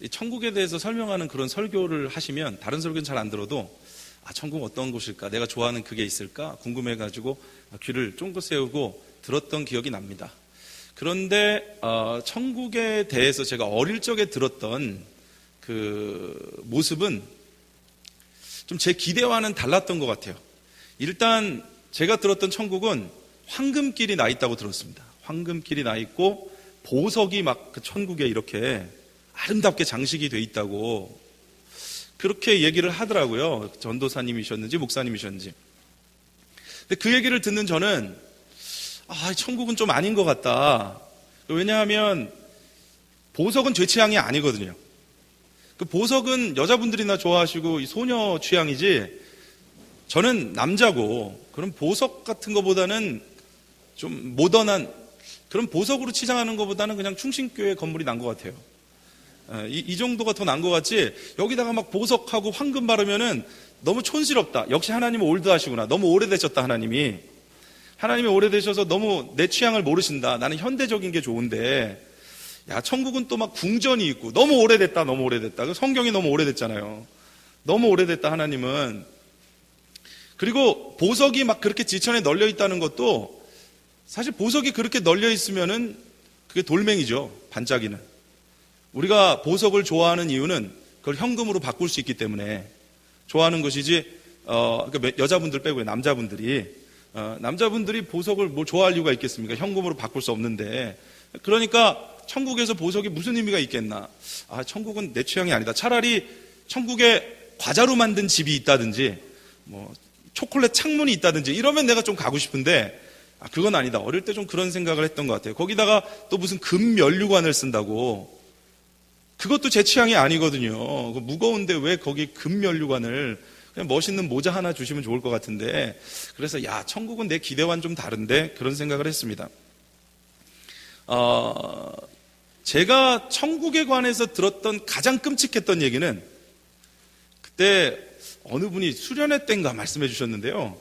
이 천국에 대해서 설명하는 그런 설교를 하시면 다른 설교는 잘 안 들어도 천국 어떤 곳일까? 내가 좋아하는 그게 있을까? 궁금해가지고 귀를 쫑긋 세우고 들었던 기억이 납니다. 그런데 천국에 대해서 제가 어릴 적에 들었던 그 모습은 좀 제 기대와는 달랐던 것 같아요. 일단 제가 들었던 천국은 황금길이 나 있다고 들었습니다. 황금길이 나 있고 보석이 막 그 천국에 이렇게 아름답게 장식이 돼 있다고 그렇게 얘기를 하더라고요. 전도사님이셨는지 목사님이셨는지. 근데 그 얘기를 듣는 저는 천국은 좀 아닌 것 같다. 왜냐하면 보석은 제 취향이 아니거든요. 그 보석은 여자분들이나 좋아하시고 소녀 취향이지 저는 남자고 그런 보석 같은 것보다는 좀 모던한 그런 보석으로 치장하는 것보다는 그냥 충신교회 건물이 난 것 같아요. 이 정도가 더 난 것 같지 여기다가 막 보석하고 황금 바르면은 너무 촌스럽다. 역시 하나님은 올드하시구나. 너무 오래되셨다. 하나님이 오래되셔서 너무 내 취향을 모르신다. 나는 현대적인 게 좋은데 천국은 또 막 궁전이 있고 너무 오래됐다. 성경이 너무 오래됐잖아요. 너무 오래됐다. 하나님은. 그리고 보석이 막 그렇게 지천에 널려 있다는 것도 사실 보석이 그렇게 널려 있으면은 그게 돌멩이죠. 반짝이는. 우리가 보석을 좋아하는 이유는 그걸 현금으로 바꿀 수 있기 때문에 좋아하는 것이지, 그러니까 여자분들 빼고요. 남자분들이 보석을 뭘 좋아할 이유가 있겠습니까? 현금으로 바꿀 수 없는데. 그러니까 천국에서 보석이 무슨 의미가 있겠나? 천국은 내 취향이 아니다. 차라리 천국에 과자로 만든 집이 있다든지, 초콜릿 창문이 있다든지 이러면 내가 좀 가고 싶은데, 그건 아니다. 어릴 때 좀 그런 생각을 했던 것 같아요. 거기다가 또 무슨 금 면류관을 쓴다고. 그것도 제 취향이 아니거든요. 무거운데 왜 거기 금 면류관을 그냥 멋있는 모자 하나 주시면 좋을 것 같은데 그래서 천국은 내 기대와는 좀 다른데 그런 생각을 했습니다. 제가 천국에 관해서 들었던 가장 끔찍했던 얘기는 그때 어느 분이 수련회 때인가 말씀해 주셨는데요.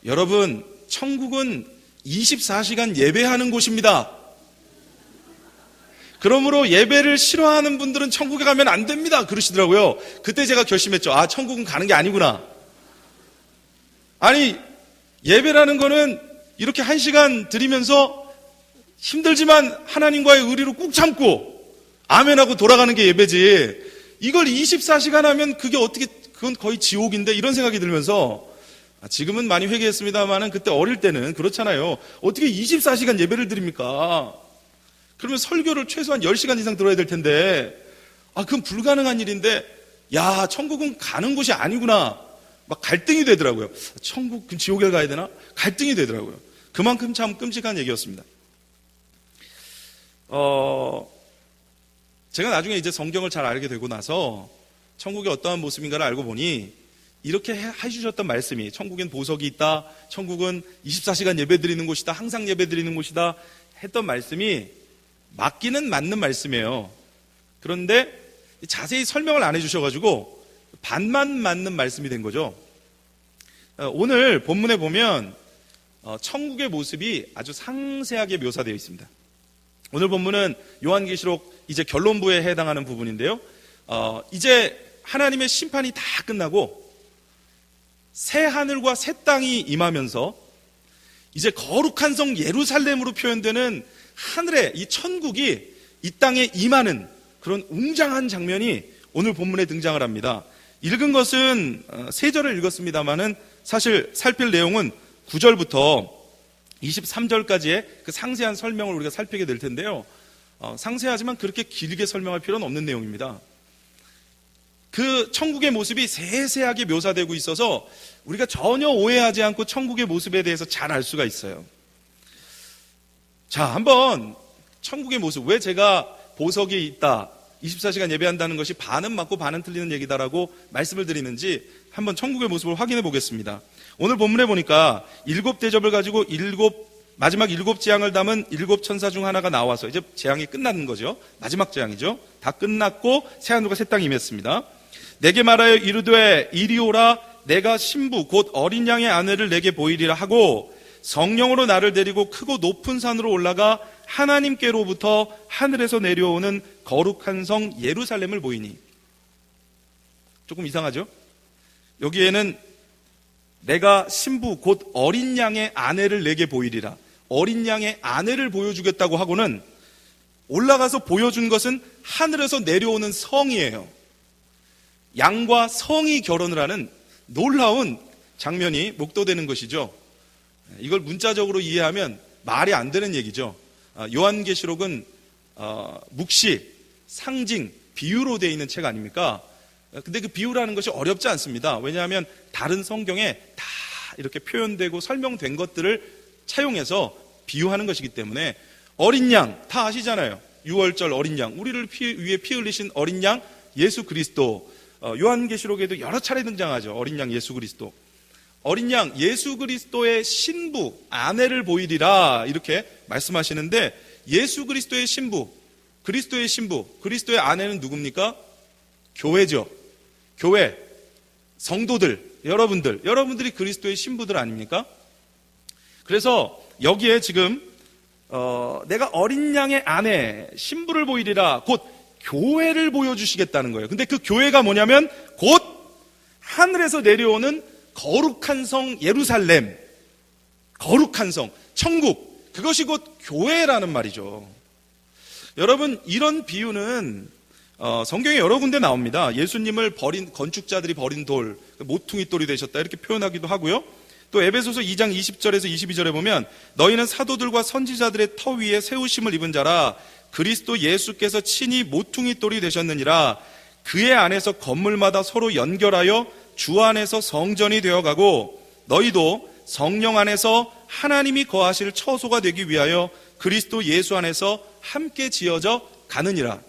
여러분, 천국은 24시간 예배하는 곳입니다. 그러므로 예배를 싫어하는 분들은 천국에 가면 안 됩니다. 그러시더라고요. 그때 제가 결심했죠. 천국은 가는 게 아니구나. 아니, 예배라는 거는 이렇게 1시간 드리면서 힘들지만 하나님과의 의리로 꾹 참고 아멘하고 돌아가는 게 예배지. 이걸 24시간 하면 그건 거의 지옥인데 이런 생각이 들면서 지금은 많이 회개했습니다만은 그때 어릴 때는 그렇잖아요. 어떻게 24시간 예배를 드립니까? 그러면 설교를 최소한 10시간 이상 들어야 될 텐데, 그건 불가능한 일인데, 천국은 가는 곳이 아니구나. 막 갈등이 되더라고요. 천국, 그럼 지옥에 가야 되나? 갈등이 되더라고요. 그만큼 참 끔찍한 얘기였습니다. 제가 나중에 이제 성경을 잘 알게 되고 나서 천국이 어떠한 모습인가를 알고 보니 이렇게 해주셨던 말씀이 천국엔 보석이 있다. 천국은 24시간 예배 드리는 곳이다. 항상 예배 드리는 곳이다. 했던 말씀이 맞기는 맞는 말씀이에요. 그런데 자세히 설명을 안 해주셔가지고 반만 맞는 말씀이 된 거죠. 오늘 본문에 보면 천국의 모습이 아주 상세하게 묘사되어 있습니다. 오늘 본문은 요한계시록 이제 결론부에 해당하는 부분인데요. 이제 하나님의 심판이 다 끝나고 새 하늘과 새 땅이 임하면서 이제 거룩한 성 예루살렘으로 표현되는 하늘의 이 천국이 이 땅에 임하는 그런 웅장한 장면이 오늘 본문에 등장을 합니다. 읽은 것은 3절을 읽었습니다만은 사실 살필 내용은 9절부터 23절까지의 그 상세한 설명을 우리가 살피게 될 텐데요. 상세하지만 그렇게 길게 설명할 필요는 없는 내용입니다. 그 천국의 모습이 세세하게 묘사되고 있어서 우리가 전혀 오해하지 않고 천국의 모습에 대해서 잘 알 수가 있어요. 자, 한번 천국의 모습, 왜 제가 보석이 있다, 24시간 예배한다는 것이 반은 맞고 반은 틀리는 얘기다라고 말씀을 드리는지 한번 천국의 모습을 확인해 보겠습니다. 오늘 본문에 보니까 7대접을 가지고 마지막 7재앙을 담은 7천사 중 하나가 나와서 이제 재앙이 끝나는 거죠. 마지막 재앙이죠. 다 끝났고 새하늘과 새 땅이 임했습니다. 내게 말하여 이르되 이리 오라, 내가 신부 곧 어린 양의 아내를 내게 보이리라 하고 성령으로 나를 데리고 크고 높은 산으로 올라가 하나님께로부터 하늘에서 내려오는 거룩한 성 예루살렘을 보이니. 조금 이상하죠? 여기에는 내가 신부 곧 어린 양의 아내를 내게 보이리라, 어린 양의 아내를 보여주겠다고 하고는 올라가서 보여준 것은 하늘에서 내려오는 성이에요. 양과 성이 결혼을 하는 놀라운 장면이 목도되는 것이죠. 이걸 문자적으로 이해하면 말이 안 되는 얘기죠. 요한계시록은 묵시, 상징, 비유로 되어 있는 책 아닙니까? 근데 그 비유라는 것이 어렵지 않습니다. 왜냐하면 다른 성경에 다 이렇게 표현되고 설명된 것들을 차용해서 비유하는 것이기 때문에, 어린 양 다 아시잖아요. 6월절 어린 양, 우리를 위해 피 흘리신 어린 양 예수 그리스도. 요한계시록에도 여러 차례 등장하죠. 어린 양 예수 그리스도. 어린 양 예수 그리스도의 신부 아내를 보이리라 이렇게 말씀하시는데, 예수 그리스도의 신부, 그리스도의 신부, 그리스도의 아내는 누굽니까? 교회죠. 교회, 성도들, 여러분들이 그리스도의 신부들 아닙니까? 그래서 여기에 지금 내가 어린 양의 아내, 신부를 보이리라, 곧 교회를 보여주시겠다는 거예요. 근데 그 교회가 뭐냐면 곧 하늘에서 내려오는 거룩한 성 예루살렘, 거룩한 성, 천국, 그것이 곧 교회라는 말이죠. 여러분, 이런 비유는 성경에 여러 군데 나옵니다. 예수님을 버린 건축자들이 버린 돌, 모퉁이 돌이 되셨다 이렇게 표현하기도 하고요. 또 에베소서 2장 20절에서 22절에 보면 너희는 사도들과 선지자들의 터 위에 세우심을 입은 자라, 그리스도 예수께서 친히 모퉁이 돌이 되셨느니라. 그의 안에서 건물마다 서로 연결하여 주 안에서 성전이 되어가고 너희도 성령 안에서 하나님이 거하실 처소가 되기 위하여 그리스도 예수 안에서 함께 지어져 가느니라.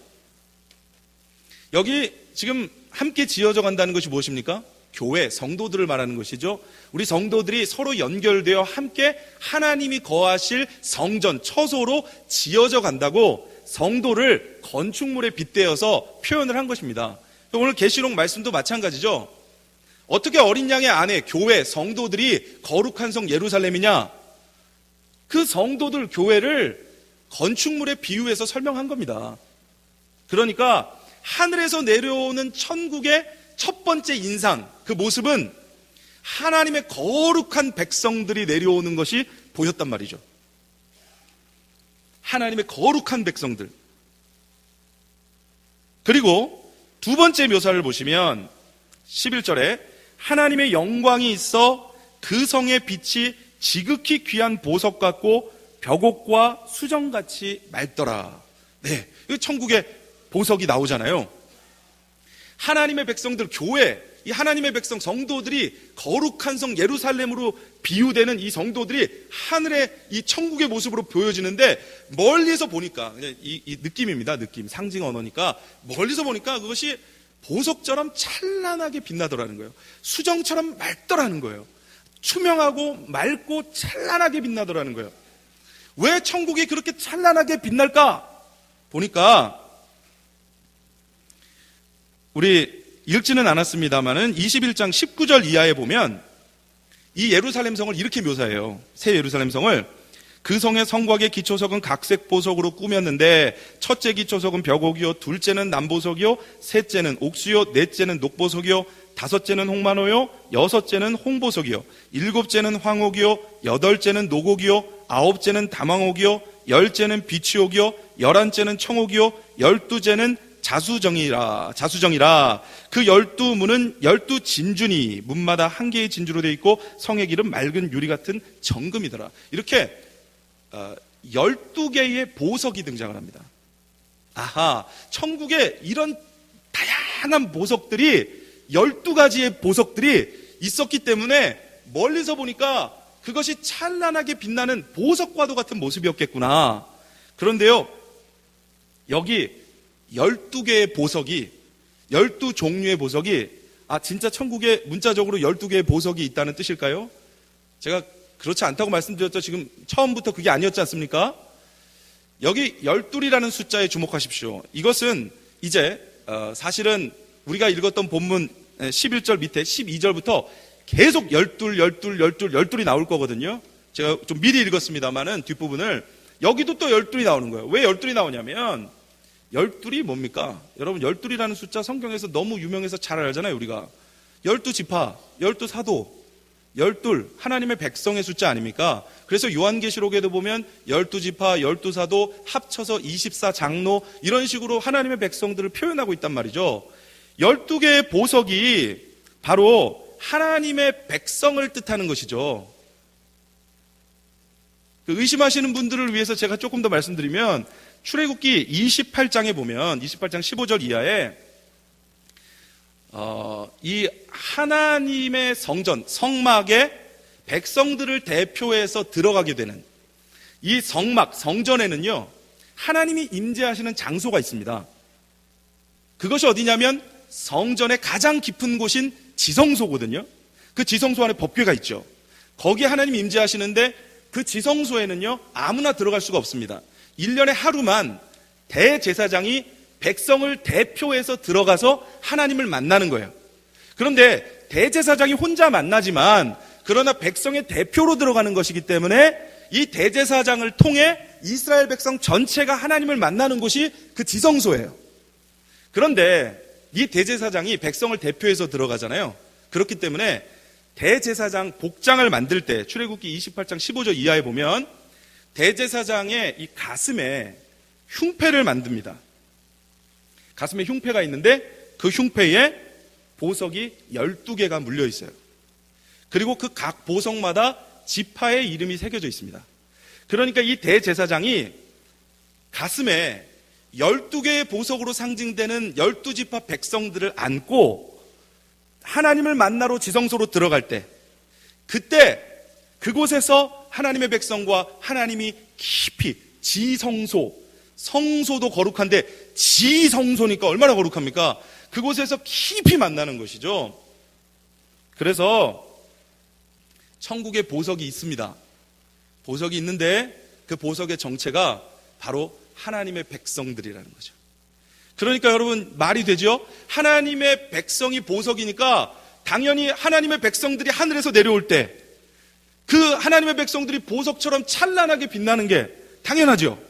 여기 지금 함께 지어져 간다는 것이 무엇입니까? 교회, 성도들을 말하는 것이죠. 우리 성도들이 서로 연결되어 함께 하나님이 거하실 성전, 처소로 지어져 간다고 성도를 건축물에 빗대어서 표현을 한 것입니다. 오늘 계시록 말씀도 마찬가지죠. 어떻게 어린 양의 아내, 교회, 성도들이 거룩한 성 예루살렘이냐? 그 성도들 교회를 건축물에 비유해서 설명한 겁니다. 그러니까 하늘에서 내려오는 천국의 첫 번째 인상, 그 모습은 하나님의 거룩한 백성들이 내려오는 것이 보였단 말이죠. 하나님의 거룩한 백성들. 그리고 두 번째 묘사를 보시면 11절에 하나님의 영광이 있어 그 성의 빛이 지극히 귀한 보석 같고 벽옥과 수정같이 맑더라. 네, 천국의 보석이 나오잖아요. 하나님의 백성들, 교회, 이 하나님의 백성 성도들이 거룩한 성 예루살렘으로 비유되는 이 성도들이 하늘의 이 천국의 모습으로 보여지는데, 멀리서 보니까 이 느낌입니다. 느낌, 상징 언어니까 멀리서 보니까 그것이 보석처럼 찬란하게 빛나더라는 거예요. 수정처럼 맑더라는 거예요. 투명하고 맑고 찬란하게 빛나더라는 거예요. 왜 천국이 그렇게 찬란하게 빛날까? 보니까 우리 읽지는 않았습니다만은 21장 19절 이하에 보면 이 예루살렘 성을 이렇게 묘사해요. 새 예루살렘 성을, 그 성의 성곽의 기초석은 각색 보석으로 꾸몄는데 첫째 기초석은 벽옥이요, 둘째는 남보석이요, 셋째는 옥수요, 넷째는 녹보석이요, 다섯째는 홍만호요, 여섯째는 홍보석이요, 일곱째는 황옥이요, 여덟째는 녹옥이요, 아홉째는 다망옥이요, 열째는 비치옥이요, 열한째는 청옥이요, 열두째는 자수정이라. 그 12문은 12진주니 문마다 한 개의 진주로 되어 있고 성의 길은 맑은 유리 같은 정금이더라. 이렇게 12개의 보석이 등장을 합니다. 아하, 천국에 이런 다양한 보석들이, 12가지의 보석들이 있었기 때문에 멀리서 보니까 그것이 찬란하게 빛나는 보석과도 같은 모습이었겠구나. 그런데요, 여기 12개의 보석이, 12종류의 보석이, 진짜 천국에 문자적으로 12개의 보석이 있다는 뜻일까요? 제가 그렇지 않다고 말씀드렸죠. 지금 처음부터 그게 아니었지 않습니까? 여기 12이라는 숫자에 주목하십시오. 이것은 이제 사실은 우리가 읽었던 본문 11절 밑에 12절부터 계속 12이 나올 거거든요. 제가 좀 미리 읽었습니다만은 뒷부분을 여기도 또 열둘이 나오는 거예요. 왜 열둘이 나오냐면 열둘이 뭡니까? 여러분 열둘이라는 숫자 성경에서 너무 유명해서 잘 알잖아요. 우리가 12지파, 12사도, 열둘 하나님의 백성의 숫자 아닙니까? 그래서 요한계시록에도 보면 12지파, 12사도 합쳐서 24장로 이런 식으로 하나님의 백성들을 표현하고 있단 말이죠. 12개의 보석이 바로 하나님의 백성을 뜻하는 것이죠. 의심하시는 분들을 위해서 제가 조금 더 말씀드리면 출애굽기 28장에 보면 28장 15절 이하에 이 하나님의 성전, 성막에 백성들을 대표해서 들어가게 되는 이 성막, 성전에는요 하나님이 임재하시는 장소가 있습니다. 그것이 어디냐면 성전의 가장 깊은 곳인 지성소거든요. 그 지성소 안에 법궤가 있죠. 거기에 하나님이 임재하시는데 그 지성소에는요 아무나 들어갈 수가 없습니다. 1년에 하루만 대제사장이 백성을 대표해서 들어가서 하나님을 만나는 거예요. 그런데 대제사장이 혼자 만나지만 그러나 백성의 대표로 들어가는 것이기 때문에 이 대제사장을 통해 이스라엘 백성 전체가 하나님을 만나는 곳이 그 지성소예요. 그런데 이 대제사장이 백성을 대표해서 들어가잖아요. 그렇기 때문에 대제사장 복장을 만들 때 출애굽기 28장 15절 이하에 보면 대제사장의 이 가슴에 흉패를 만듭니다. 가슴에 흉패가 있는데 그 흉패에 보석이 12개가 물려 있어요. 그리고 그 각 보석마다 지파의 이름이 새겨져 있습니다. 그러니까 이 대제사장이 가슴에 12개의 보석으로 상징되는 12지파 백성들을 안고 하나님을 만나러 지성소로 들어갈 때 그때 그곳에서 하나님의 백성과 하나님이 깊이 지성소, 성소도 거룩한데 지성소니까 얼마나 거룩합니까? 그곳에서 깊이 만나는 것이죠. 그래서 천국에 보석이 있습니다. 보석이 있는데 그 보석의 정체가 바로 하나님의 백성들이라는 거죠. 그러니까 여러분 말이 되죠? 하나님의 백성이 보석이니까 당연히 하나님의 백성들이 하늘에서 내려올 때 그 하나님의 백성들이 보석처럼 찬란하게 빛나는 게 당연하죠.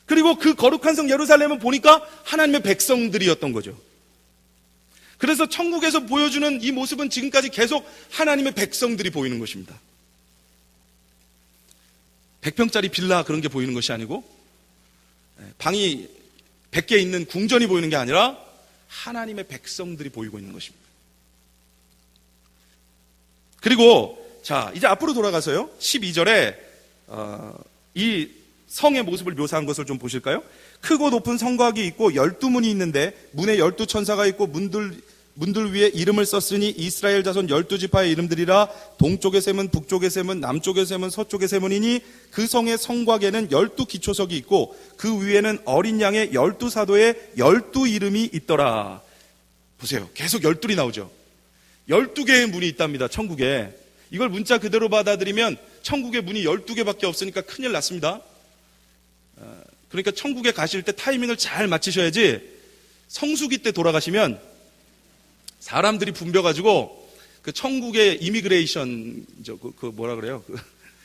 그리고 그 거룩한 성 예루살렘은 보니까 하나님의 백성들이었던 거죠. 그래서 천국에서 보여주는 이 모습은 지금까지 계속 하나님의 백성들이 보이는 것입니다. 100평짜리 빌라 그런 게 보이는 것이 아니고 방이 100개 있는 궁전이 보이는 게 아니라 하나님의 백성들이 보이고 있는 것입니다. 그리고 자 이제 앞으로 돌아가서요 12절에 이 성의 모습을 묘사한 것을 좀 보실까요? 크고 높은 성곽이 있고 12문이 있는데 문에 12천사가 있고 문들 위에 이름을 썼으니 이스라엘 자손 12지파의 이름들이라. 동쪽의 셈은 북쪽의 셈은 남쪽의 셈은 서쪽의 셈은이니 그 성의 성곽에는 12기초석이 있고 그 위에는 어린 양의 12사도의 12이름이 있더라. 보세요. 계속 12이 나오죠. 12개의 문이 있답니다. 천국에. 이걸 문자 그대로 받아들이면 천국의 문이 12개밖에 없으니까 큰일 났습니다. 그러니까 천국에 가실 때 타이밍을 잘 맞추셔야지 성수기 때 돌아가시면 사람들이 붐벼가지고 그 천국의 이미그레이션 그 뭐라 그래요?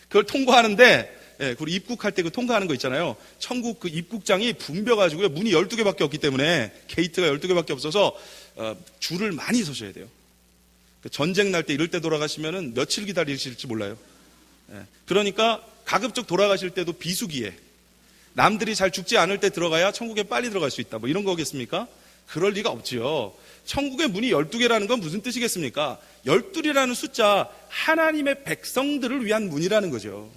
그걸 통과하는데 그리고 입국할 때 그 통과하는 거 있잖아요. 천국 그 입국장이 붐벼가지고요 문이 12개밖에 없기 때문에 게이트가 12개밖에 없어서 줄을 많이 서셔야 돼요. 전쟁 날 때 이럴 때 돌아가시면은 며칠 기다리실지 몰라요. 그러니까 가급적 돌아가실 때도 비수기에 남들이 잘 죽지 않을 때 들어가야 천국에 빨리 들어갈 수 있다. 뭐 이런 거겠습니까? 그럴 리가 없지요. 천국의 문이 12개라는 건 무슨 뜻이겠습니까? 12이라는 숫자, 하나님의 백성들을 위한 문이라는 거죠.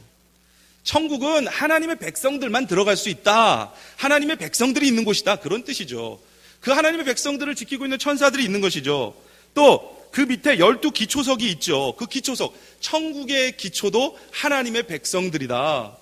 천국은 하나님의 백성들만 들어갈 수 있다. 하나님의 백성들이 있는 곳이다. 그런 뜻이죠. 그 하나님의 백성들을 지키고 있는 천사들이 있는 것이죠. 또 그 밑에 12기초석이 있죠. 그 기초석, 천국의 기초도 하나님의 백성들이다.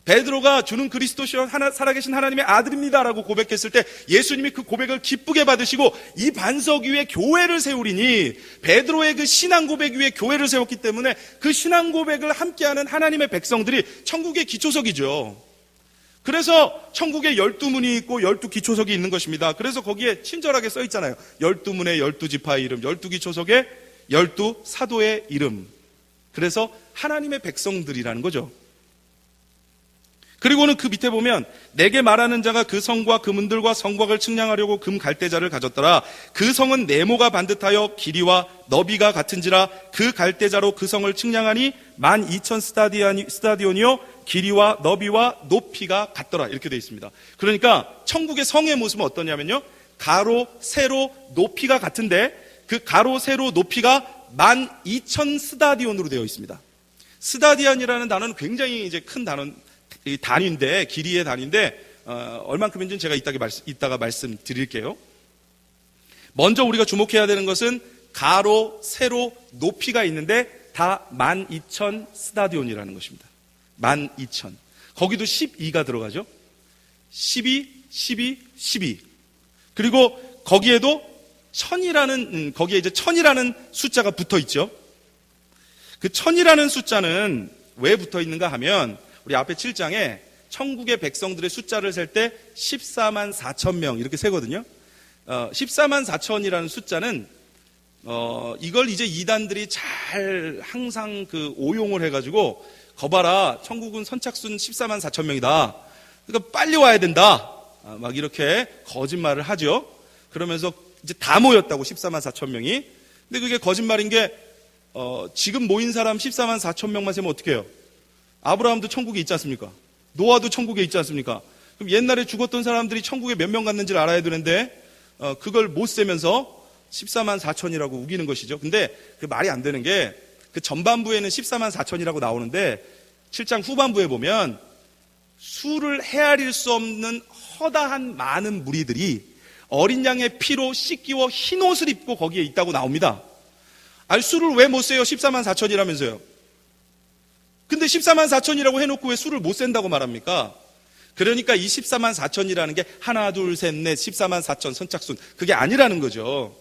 베드로가 주는 그리스도시여 살아계신 하나님의 아들입니다라고 고백했을 때 예수님이 그 고백을 기쁘게 받으시고 이 반석 위에 교회를 세우리니, 베드로의 그 신앙 고백 위에 교회를 세웠기 때문에 그 신앙 고백을 함께하는 하나님의 백성들이 천국의 기초석이죠. 그래서 천국에 12문이 있고 12기초석이 있는 것입니다. 그래서 거기에 친절하게 써 있잖아요. 12문의 12지파의 이름, 12기초석의 12사도의 이름. 그래서 하나님의 백성들이라는 거죠. 그리고는 그 밑에 보면 내게 말하는 자가 그 성과 그 문들과 성곽을 측량하려고 금 갈대자를 가졌더라. 그 성은 네모가 반듯하여 길이와 너비가 같은지라 그 갈대자로 그 성을 측량하니 12,000 스타디온이요 길이와 너비와 높이가 같더라. 이렇게 되어 있습니다. 그러니까 천국의 성의 모습은 어떠냐면요, 가로 세로 높이가 같은데 그 가로 세로 높이가 12,000 스타디온으로 되어 있습니다. 스타디안이라는 단어는 굉장히 이제 큰 단위인데, 길이의 단위인데, 얼만큼인지는 제가 이따가 말씀드릴게요. 먼저 우리가 주목해야 되는 것은 가로, 세로, 높이가 있는데 다 12,000 스타디온이라는 것입니다. 12,000. 거기도 12가 들어가죠. 12, 12, 12. 그리고 거기에도 1000이라는, 거기에 이제 1000이라는 숫자가 붙어 있죠. 그 1000이라는 숫자는 왜 붙어 있는가 하면, 우리 앞에 7장에 천국의 백성들의 숫자를 셀 때 14만 4천 명 이렇게 세거든요. 14만 4천이라는 숫자는 이걸 이제 이단들이 잘 항상 그 오용을 해가지고, 거봐라, 천국은 선착순 14만 4천 명이다. 그러니까 빨리 와야 된다. 막 이렇게 거짓말을 하죠. 그러면서 이제 다 모였다고 14만 4천 명이. 근데 그게 거짓말인 게 지금 모인 사람 14만 4천 명만 세면 어떻게 해요? 아브라함도 천국에 있지 않습니까? 노아도 천국에 있지 않습니까? 그럼 옛날에 죽었던 사람들이 천국에 몇 명 갔는지를 알아야 되는데 그걸 못 세면서 14만 4천이라고 우기는 것이죠. 근데 그 말이 안 되는 게, 그 전반부에는 14만 4천이라고 나오는데 7장 후반부에 보면 수를 헤아릴 수 없는 허다한 많은 무리들이 어린 양의 피로 씻기워 흰 옷을 입고 거기에 있다고 나옵니다. 아니, 수를 왜 못 세요? 14만 4천이라면서요. 근데 14만 4천이라고 해놓고 왜 수를 못 센다고 말합니까? 그러니까 이 14만 4천이라는 게 하나, 둘, 셋, 넷, 14만 4천 선착순, 그게 아니라는 거죠.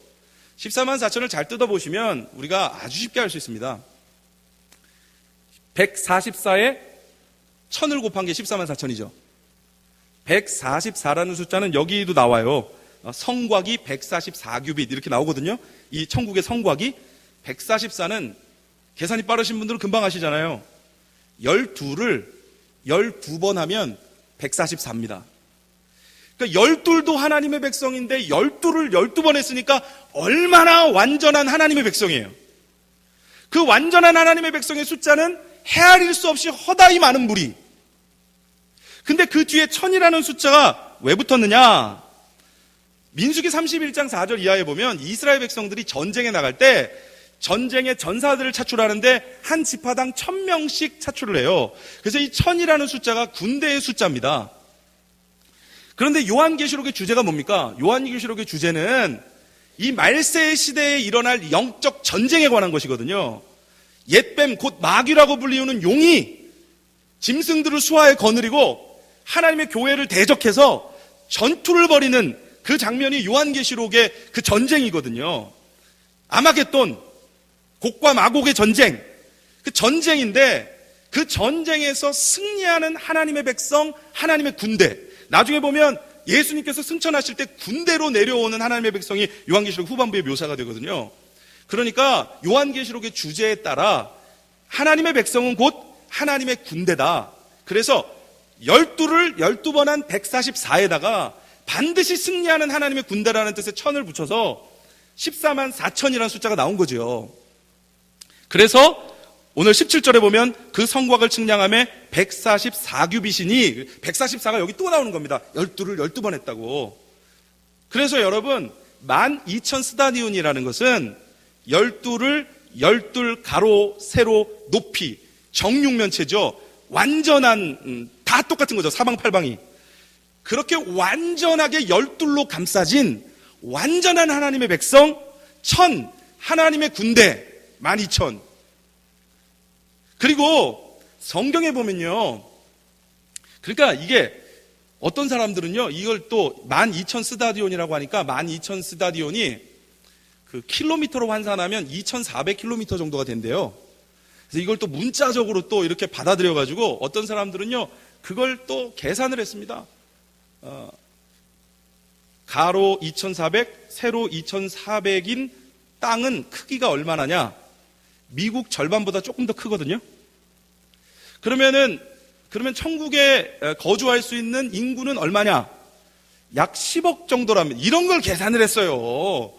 14만 4천을 잘 뜯어보시면 우리가 아주 쉽게 알 수 있습니다. 144에 1000을 곱한 게 14만 4천이죠. 144라는 숫자는 여기도 나와요. 성곽이 144규빗 이렇게 나오거든요. 이 천국의 성곽이 144는 계산이 빠르신 분들은 금방 아시잖아요. 12를 12번 하면 144입니다. 그러니까 12도 하나님의 백성인데 12를 12번 했으니까 얼마나 완전한 하나님의 백성이에요. 그 완전한 하나님의 백성의 숫자는 헤아릴 수 없이 허다히 많은 무리. 근데 그 뒤에 1000이라는 숫자가 왜 붙었느냐? 민수기 31장 4절 이하에 보면 이스라엘 백성들이 전쟁에 나갈 때 전쟁의 전사들을 차출하는데 한 지파당 1000명씩 차출을 해요. 그래서 이 1000이라는 숫자가 군대의 숫자입니다. 그런데 요한계시록의 주제가 뭡니까? 요한계시록의 주제는 이 말세 시대에 일어날 영적 전쟁에 관한 것이거든요. 옛뱀 곧 마귀라고 불리우는 용이 짐승들을 수하에 거느리고 하나님의 교회를 대적해서 전투를 벌이는 그 장면이 요한계시록의 그 전쟁이거든요. 아마겟돈, 곡과 마곡의 전쟁, 그 전쟁인데 그 전쟁에서 승리하는 하나님의 백성, 하나님의 군대. 나중에 보면 예수님께서 승천하실 때 군대로 내려오는 하나님의 백성이 요한계시록 후반부에 묘사가 되거든요. 그러니까 요한계시록의 주제에 따라 하나님의 백성은 곧 하나님의 군대다. 그래서 12를 12번 한 144에다가 반드시 승리하는 하나님의 군대라는 뜻의 1000을 붙여서 14만 4천이라는 숫자가 나온 거죠. 그래서 오늘 17절에 보면 그 성곽을 측량함에 144규빗이니 144가 여기 또 나오는 겁니다. 12를 12번 했다고. 그래서 여러분 12,000 스타디온이라는 것은 12를 12 가로 세로 높이 정육면체죠. 완전한 다 똑같은 거죠. 사방팔방이. 그렇게 완전하게 12로 감싸진 완전한 하나님의 백성 1000, 하나님의 군대 12,000. 그리고 성경에 보면요, 그러니까 이게 어떤 사람들은요 이걸 또 12,000 스타디온이라고 하니까 12,000 스타디온이 그 킬로미터로 환산하면 2,400km 정도가 된대요. 그래서 이걸 또 문자적으로 또 이렇게 받아들여 가지고 어떤 사람들은요 그걸 또 계산을 했습니다. 가로 2,400, 세로 2,400인 땅은 크기가 얼마나냐? 미국 절반보다 조금 더 크거든요. 그러면 천국에 거주할 수 있는 인구는 얼마냐? 약 10억 정도라면, 이런 걸 계산을 했어요.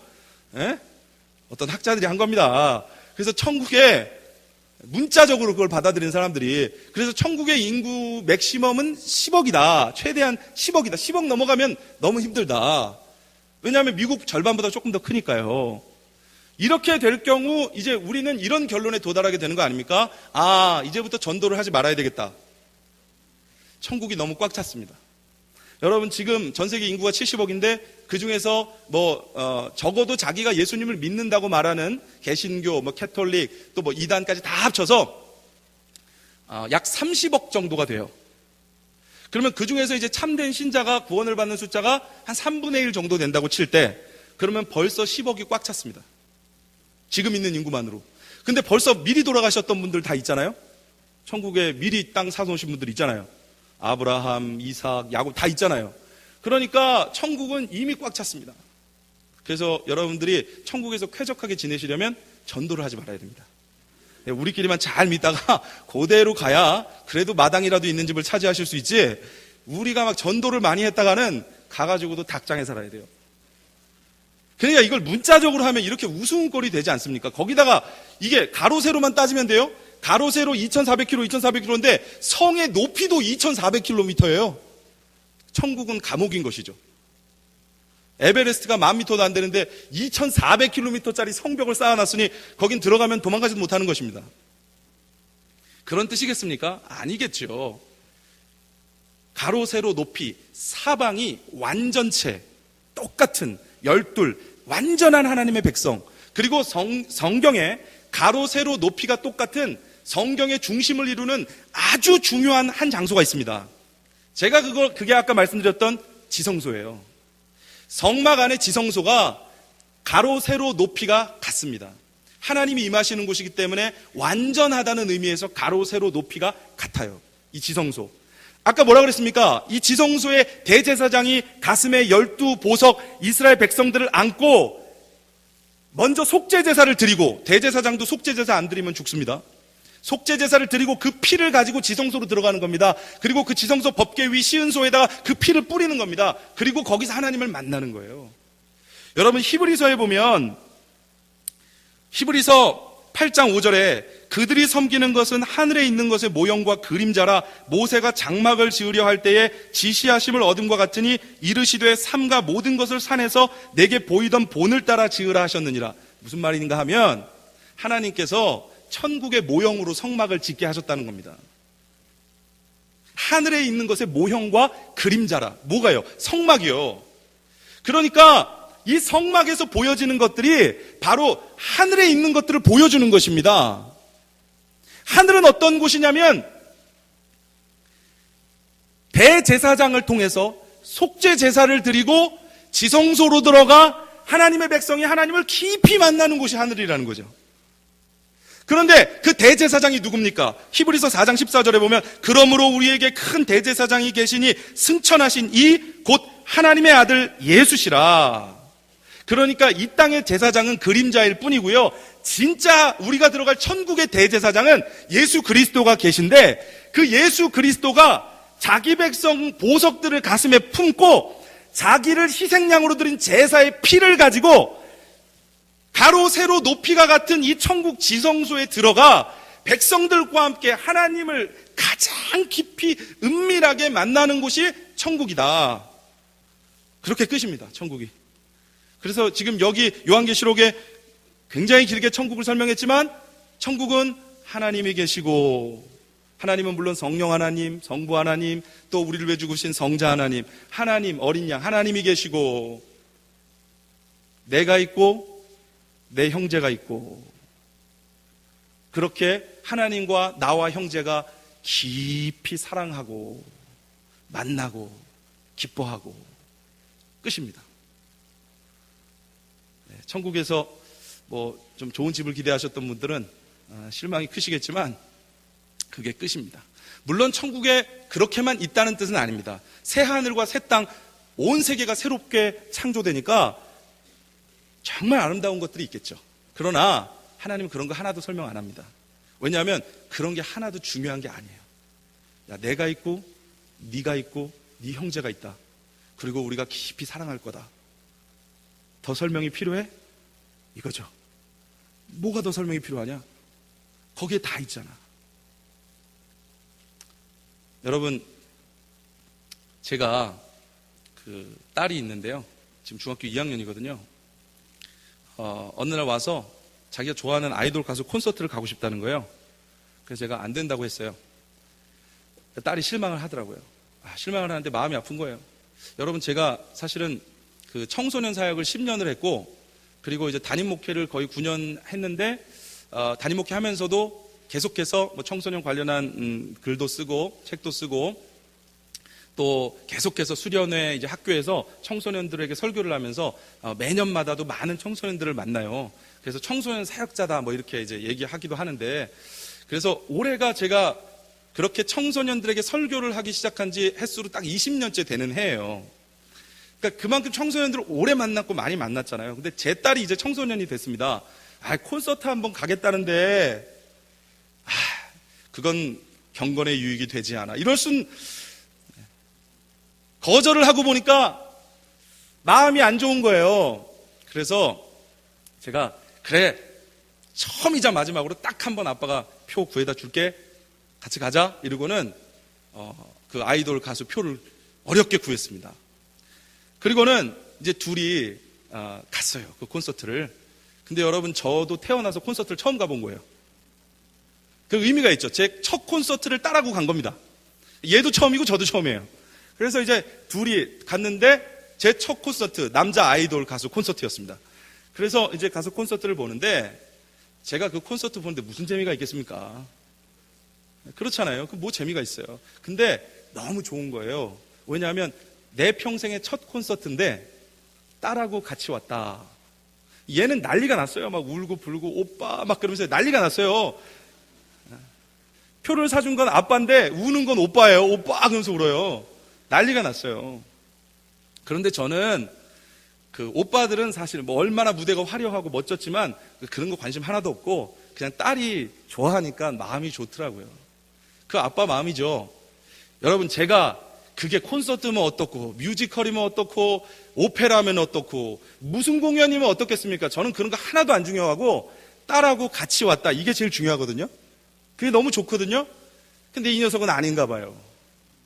예? 어떤 학자들이 한 겁니다. 그래서 천국에 문자적으로 그걸 받아들인 사람들이, 그래서 천국의 인구 맥시멈은 10억이다. 최대한 10억이다. 10억 넘어가면 너무 힘들다. 왜냐하면 미국 절반보다 조금 더 크니까요. 이렇게 될 경우 이제 우리는 이런 결론에 도달하게 되는 거 아닙니까? 아, 이제부터 전도를 하지 말아야 되겠다. 천국이 너무 꽉 찼습니다. 여러분, 지금 전 세계 인구가 70억인데 그 중에서 적어도 자기가 예수님을 믿는다고 말하는 개신교, 캐톨릭, 또 이단까지 다 합쳐서 약 30억 정도가 돼요. 그러면 그 중에서 이제 참된 신자가 구원을 받는 숫자가 한 3분의 1 정도 된다고 칠 때, 그러면 벌써 10억이 꽉 찼습니다. 지금 있는 인구만으로. 근데 벌써 미리 돌아가셨던 분들 다 있잖아요. 천국에 미리 땅 사놓으신 분들 있잖아요. 아브라함, 이삭, 야곱 다 있잖아요. 그러니까 천국은 이미 꽉 찼습니다. 그래서 여러분들이 천국에서 쾌적하게 지내시려면 전도를 하지 말아야 됩니다. 우리끼리만 잘 믿다가 그대로 가야 그래도 마당이라도 있는 집을 차지하실 수 있지, 우리가 막 전도를 많이 했다가는 가가지고도 닭장에 살아야 돼요. 그러니까 이걸 문자적으로 하면 이렇게 우스운꼴이 되지 않습니까? 거기다가 이게 가로 세로만 따지면 돼요. 가로 세로 2,400km, 2,400km인데 성의 높이도 2,400km예요. 천국은 감옥인 것이죠. 에베레스트가 10,000m도 안 되는데 2,400km짜리 성벽을 쌓아놨으니 거긴 들어가면 도망가지도 못하는 것입니다. 그런 뜻이겠습니까? 아니겠죠. 가로 세로 높이 사방이 완전체 똑같은 열둘 완전한 하나님의 백성, 그리고 성경에 가로 세로 높이가 똑같은 성경의 중심을 이루는 아주 중요한 한 장소가 있습니다. 제가 그게 아까 말씀드렸던 지성소예요. 성막 안의 지성소가 가로 세로 높이가 같습니다. 하나님이 임하시는 곳이기 때문에 완전하다는 의미에서 가로 세로 높이가 같아요. 이 지성소. 아까 뭐라 그랬습니까? 이 지성소의 대제사장이 가슴에 12보석 이스라엘 백성들을 안고 먼저 속죄제사를 드리고, 대제사장도 속죄제사 안 드리면 죽습니다. 속죄제사를 드리고 그 피를 가지고 지성소로 들어가는 겁니다. 그리고 그 지성소 법궤 위 시은소에다가 그 피를 뿌리는 겁니다. 그리고 거기서 하나님을 만나는 거예요. 여러분, 히브리서에 보면 히브리서 8장 5절에 그들이 섬기는 것은 하늘에 있는 것의 모형과 그림자라 모세가 장막을 지으려 할 때에 지시하심을 얻음과 같으니 이르시되 삼가 모든 것을 산에서 내게 보이던 본을 따라 지으라 하셨느니라. 무슨 말인가 하면 하나님께서 천국의 모형으로 성막을 짓게 하셨다는 겁니다. 하늘에 있는 것의 모형과 그림자라. 뭐가요? 성막이요. 그러니까 이 성막에서 보여지는 것들이 바로 하늘에 있는 것들을 보여주는 것입니다. 하늘은 어떤 곳이냐면 대제사장을 통해서 속죄 제사를 드리고 지성소로 들어가 하나님의 백성이 하나님을 깊이 만나는 곳이 하늘이라는 거죠. 그런데 그 대제사장이 누굽니까? 히브리서 4장 14절에 보면 그러므로 우리에게 큰 대제사장이 계시니 승천하신 이 곧 하나님의 아들 예수시라. 그러니까 이 땅의 제사장은 그림자일 뿐이고요, 진짜 우리가 들어갈 천국의 대제사장은 예수 그리스도가 계신데, 그 예수 그리스도가 자기 백성 보석들을 가슴에 품고 자기를 희생양으로 드린 제사의 피를 가지고 가로 세로 높이가 같은 이 천국 지성소에 들어가 백성들과 함께 하나님을 가장 깊이 은밀하게 만나는 곳이 천국이다. 그렇게 끝입니다, 천국이. 그래서 지금 여기 요한계시록에 굉장히 길게 천국을 설명했지만, 천국은 하나님이 계시고, 하나님은 물론 성령 하나님, 성부 하나님, 또 우리를 위해 죽으신 성자 하나님, 하나님, 어린 양 하나님이 계시고, 내가 있고 내 형제가 있고, 그렇게 하나님과 나와 형제가 깊이 사랑하고 만나고 기뻐하고 끝입니다. 천국에서 좀 좋은 집을 기대하셨던 분들은 실망이 크시겠지만 그게 끝입니다. 물론 천국에 그렇게만 있다는 뜻은 아닙니다. 새 하늘과 새 땅, 온 세계가 새롭게 창조되니까 정말 아름다운 것들이 있겠죠. 그러나 하나님은 그런 거 하나도 설명 안 합니다. 왜냐하면 그런 게 하나도 중요한 게 아니에요. 야, 내가 있고 네가 있고 네 형제가 있다. 그리고 우리가 깊이 사랑할 거다. 더 설명이 필요해? 이거죠. 뭐가 더 설명이 필요하냐? 거기에 다 있잖아. 여러분, 제가 그 딸이 있는데요. 지금 중학교 2학년이거든요. 어느 날 와서 자기가 좋아하는 아이돌 가수 콘서트를 가고 싶다는 거예요. 그래서 제가 안 된다고 했어요. 딸이 실망을 하더라고요. 실망을 하는데 마음이 아픈 거예요. 여러분, 제가 사실은 그 청소년 사역을 10년을 했고, 그리고 이제 담임 목회를 거의 9년 했는데, 담임 목회 하면서도 계속해서 뭐 청소년 관련한 글도 쓰고 책도 쓰고, 또 계속해서 수련회 이제 학교에서 청소년들에게 설교를 하면서 매년마다도 많은 청소년들을 만나요. 그래서 청소년 사역자다 뭐 이렇게 이제 얘기하기도 하는데, 그래서 올해가 제가 그렇게 청소년들에게 설교를 하기 시작한 지 횟수로 딱 20년째 되는 해예요. 그러니까 그만큼 청소년들을 오래 만났고 많이 만났잖아요. 근데 제 딸이 이제 청소년이 됐습니다. 콘서트 한번 가겠다는데 그건 경건의 유익이 되지 않아. 이럴 순 거절을 하고 보니까 마음이 안 좋은 거예요. 그래서 제가 그래, 처음이자 마지막으로 딱 한 번 아빠가 표 구해다 줄게, 같이 가자 이러고는 그 아이돌 가수 표를 어렵게 구했습니다. 그리고는 이제 둘이 갔어요, 그 콘서트를. 근데 여러분, 저도 태어나서 콘서트를 처음 가본 거예요. 그 의미가 있죠. 제 첫 콘서트를 딸하고 간 겁니다. 얘도 처음이고 저도 처음이에요. 그래서 이제 둘이 갔는데 제 첫 콘서트, 남자 아이돌 가수 콘서트였습니다. 그래서 이제 가서 콘서트를 보는데, 제가 그 콘서트 보는데 무슨 재미가 있겠습니까? 그렇잖아요. 뭐 재미가 있어요. 근데 너무 좋은 거예요. 왜냐하면 내 평생의 첫 콘서트인데 딸하고 같이 왔다. 얘는 난리가 났어요. 막 울고 불고 오빠 막 그러면서 난리가 났어요. 표를 사준 건 아빠인데 우는 건 오빠예요. 오빠 그러면서 울어요. 난리가 났어요. 그런데 저는 그 오빠들은 사실 뭐 얼마나 무대가 화려하고 멋졌지만 그런 거 관심 하나도 없고, 그냥 딸이 좋아하니까 마음이 좋더라고요. 그 아빠 마음이죠. 여러분, 제가 그게 콘서트면 어떻고, 뮤지컬이면 어떻고, 오페라면 어떻고, 무슨 공연이면 어떻겠습니까? 저는 그런 거 하나도 안 중요하고, 딸하고 같이 왔다, 이게 제일 중요하거든요. 그게 너무 좋거든요. 근데 이 녀석은 아닌가 봐요.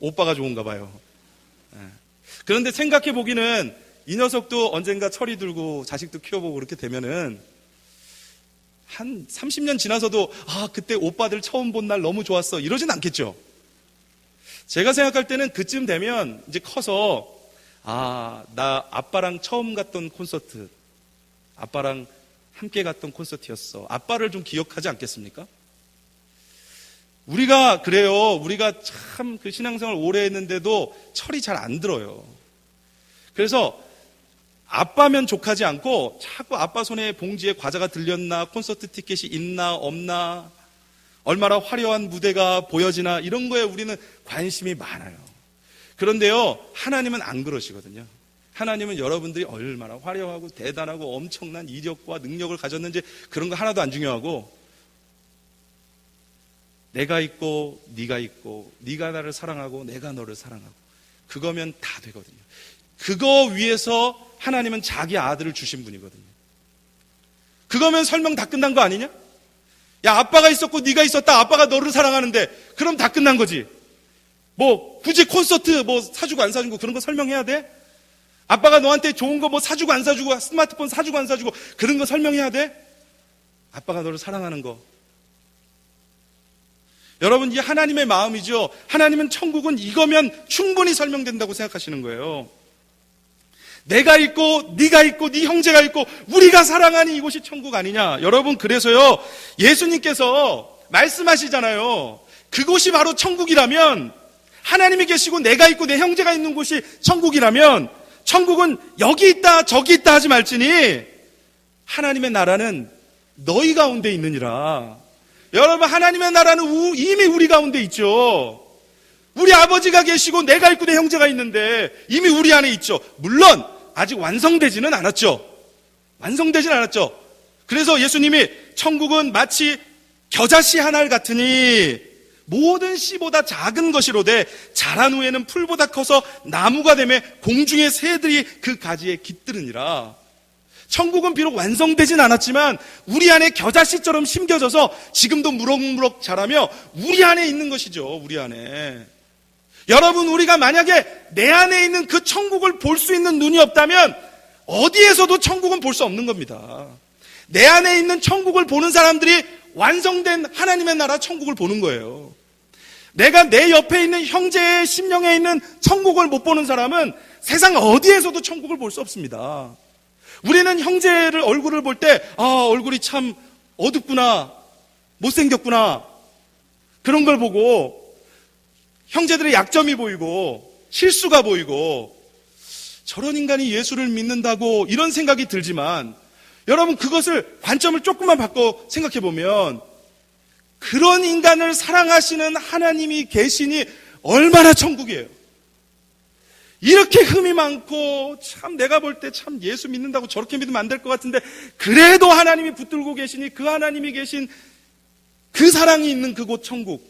오빠가 좋은가 봐요. 그런데 생각해 보기는 이 녀석도 언젠가 철이 들고 자식도 키워보고 그렇게 되면은 한 30년 지나서도 그때 오빠들 처음 본 날 너무 좋았어 이러진 않겠죠. 제가 생각할 때는 그쯤 되면 이제 커서 나 아빠랑 처음 갔던 콘서트, 아빠랑 함께 갔던 콘서트였어, 아빠를 좀 기억하지 않겠습니까? 우리가 그래요. 우리가 참 그 신앙생활 오래 했는데도 철이 잘 안 들어요. 그래서 아빠면 족하지 않고 자꾸 아빠 손에 봉지에 과자가 들렸나, 콘서트 티켓이 있나 없나, 얼마나 화려한 무대가 보여지나, 이런 거에 우리는 관심이 많아요. 그런데요, 하나님은 안 그러시거든요. 하나님은 여러분들이 얼마나 화려하고 대단하고 엄청난 이력과 능력을 가졌는지 그런 거 하나도 안 중요하고, 내가 있고 네가 있고, 네가 나를 사랑하고 내가 너를 사랑하고, 그거면 다 되거든요. 그거 위해서 하나님은 자기 아들을 주신 분이거든요. 그거면 설명 다 끝난 거 아니냐? 야, 아빠가 있었고 네가 있었다, 아빠가 너를 사랑하는데, 그럼 다 끝난 거지. 뭐 굳이 콘서트 뭐 사주고 안 사주고 그런 거 설명해야 돼? 아빠가 너한테 좋은 거 뭐 사주고 안 사주고, 스마트폰 사주고 안 사주고 그런 거 설명해야 돼? 아빠가 너를 사랑하는 거. 여러분, 이 하나님의 마음이죠. 하나님은 천국은 이거면 충분히 설명된다고 생각하시는 거예요. 내가 있고 네가 있고 네 형제가 있고 우리가 사랑하는 이곳이 천국 아니냐. 여러분, 그래서요, 예수님께서 말씀하시잖아요. 그곳이 바로 천국이라면, 하나님이 계시고 내가 있고 내 형제가 있는 곳이 천국이라면, 천국은 여기 있다 저기 있다 하지 말지니 하나님의 나라는 너희 가운데 있느니라. 여러분, 하나님의 나라는 이미 우리 가운데 있죠. 우리 아버지가 계시고 내가 있고 내 형제가 있는데 이미 우리 안에 있죠. 물론 아직 완성되지는 않았죠. 완성되지는 않았죠. 그래서 예수님이 천국은 마치 겨자씨 한 알 같으니 모든 씨보다 작은 것이로되 자란 후에는 풀보다 커서 나무가 되며 공중의 새들이 그 가지에 깃들으니라. 천국은 비록 완성되진 않았지만 우리 안에 겨자씨처럼 심겨져서 지금도 무럭무럭 자라며 우리 안에 있는 것이죠. 우리 안에. 여러분, 우리가 만약에 내 안에 있는 그 천국을 볼 수 있는 눈이 없다면 어디에서도 천국은 볼 수 없는 겁니다. 내 안에 있는 천국을 보는 사람들이 완성된 하나님의 나라 천국을 보는 거예요. 내가 내 옆에 있는 형제의 심령에 있는 천국을 못 보는 사람은 세상 어디에서도 천국을 볼 수 없습니다. 우리는 형제를 얼굴을 볼 때 얼굴이 참 어둡구나, 못생겼구나, 그런 걸 보고 형제들의 약점이 보이고 실수가 보이고 저런 인간이 예수를 믿는다고 이런 생각이 들지만, 여러분, 그것을 관점을 조금만 바꿔 생각해 보면 그런 인간을 사랑하시는 하나님이 계시니 얼마나 천국이에요. 이렇게 흠이 많고 참 내가 볼 때 참 예수 믿는다고 저렇게 믿으면 안 될 것 같은데 그래도 하나님이 붙들고 계시니 그 하나님이 계신 그 사랑이 있는 그곳 천국.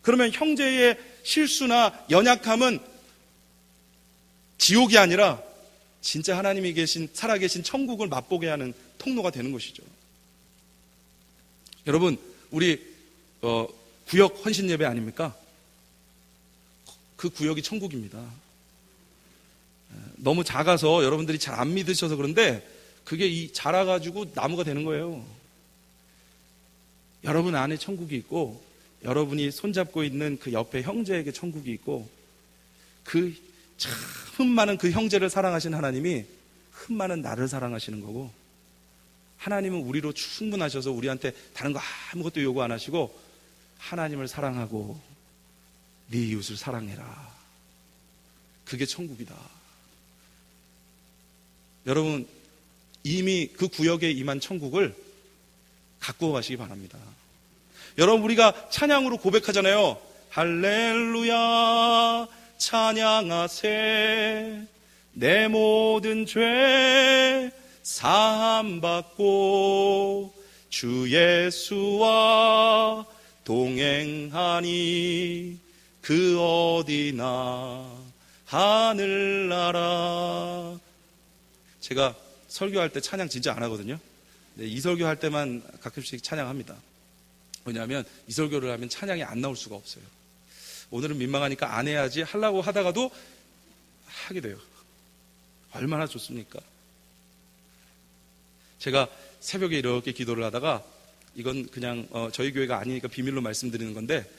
그러면 형제의 실수나 연약함은 지옥이 아니라 진짜 하나님이 계신, 살아계신 천국을 맛보게 하는 통로가 되는 것이죠. 여러분, 우리 구역 헌신 예배 아닙니까? 그 구역이 천국입니다. 너무 작아서 여러분들이 잘 안 믿으셔서 그런데 그게 자라가지고 나무가 되는 거예요. 여러분 안에 천국이 있고 여러분이 손잡고 있는 그 옆에 형제에게 천국이 있고 그 참 흠 많은 그 형제를 사랑하신 하나님이 흠 많은 나를 사랑하시는 거고, 하나님은 우리로 충분하셔서 우리한테 다른 거 아무것도 요구 안 하시고 하나님을 사랑하고 네 이웃을 사랑해라. 그게 천국이다. 여러분, 이미 그 구역에 임한 천국을 갖고 가시기 바랍니다. 여러분, 우리가 찬양으로 고백하잖아요. 할렐루야 찬양하세 내 모든 죄 사함받고 주 예수와 동행하니 그 어디나 하늘나라. 제가 설교할 때 찬양 진짜 안 하거든요. 네, 이 설교할 때만 가끔씩 찬양합니다. 왜냐하면 이 설교를 하면 찬양이 안 나올 수가 없어요. 오늘은 민망하니까 안 해야지 하려고 하다가도 하게 돼요. 얼마나 좋습니까? 제가 새벽에 이렇게 기도를 하다가, 이건 그냥 저희 교회가 아니니까 비밀로 말씀드리는 건데,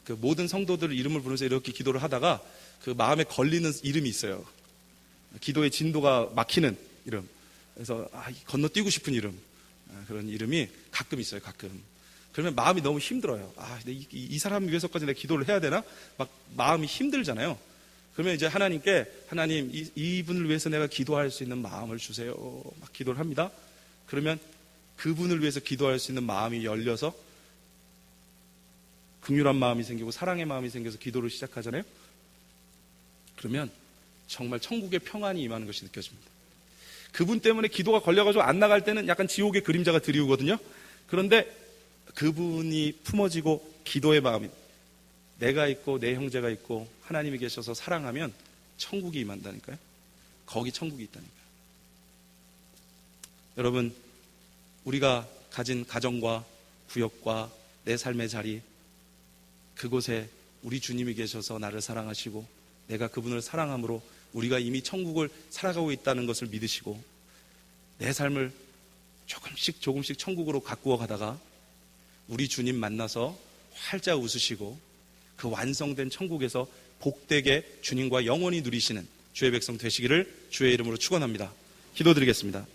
그 모든 성도들 이름을 부르면서 이렇게 기도를 하다가 그 마음에 걸리는 이름이 있어요. 기도의 진도가 막히는 이름. 그래서 건너뛰고 싶은 이름. 그런 이름이 가끔 있어요. 가끔. 그러면 마음이 너무 힘들어요. 이 사람 위해서까지 내가 기도를 해야 되나? 막 마음이 힘들잖아요. 그러면 이제 하나님께, 하나님 이분을 위해서 내가 기도할 수 있는 마음을 주세요. 막 기도를 합니다. 그러면 그분을 위해서 기도할 수 있는 마음이 열려서 긍휼한 마음이 생기고 사랑의 마음이 생겨서 기도를 시작하잖아요. 그러면 정말 천국의 평안이 임하는 것이 느껴집니다. 그분 때문에 기도가 걸려가지고 안 나갈 때는 약간 지옥의 그림자가 드리우거든요. 그런데 그분이 품어지고 기도의 마음이, 내가 있고 내 형제가 있고 하나님이 계셔서 사랑하면 천국이 임한다니까요. 거기 천국이 있다니까요. 여러분, 우리가 가진 가정과 구역과 내 삶의 자리, 그곳에 우리 주님이 계셔서 나를 사랑하시고 내가 그분을 사랑함으로 우리가 이미 천국을 살아가고 있다는 것을 믿으시고 내 삶을 조금씩 천국으로 가꾸어 가다가 우리 주님 만나서 활짝 웃으시고 그 완성된 천국에서 복되게 주님과 영원히 누리시는 주의 백성 되시기를 주의 이름으로 축원합니다. 기도드리겠습니다.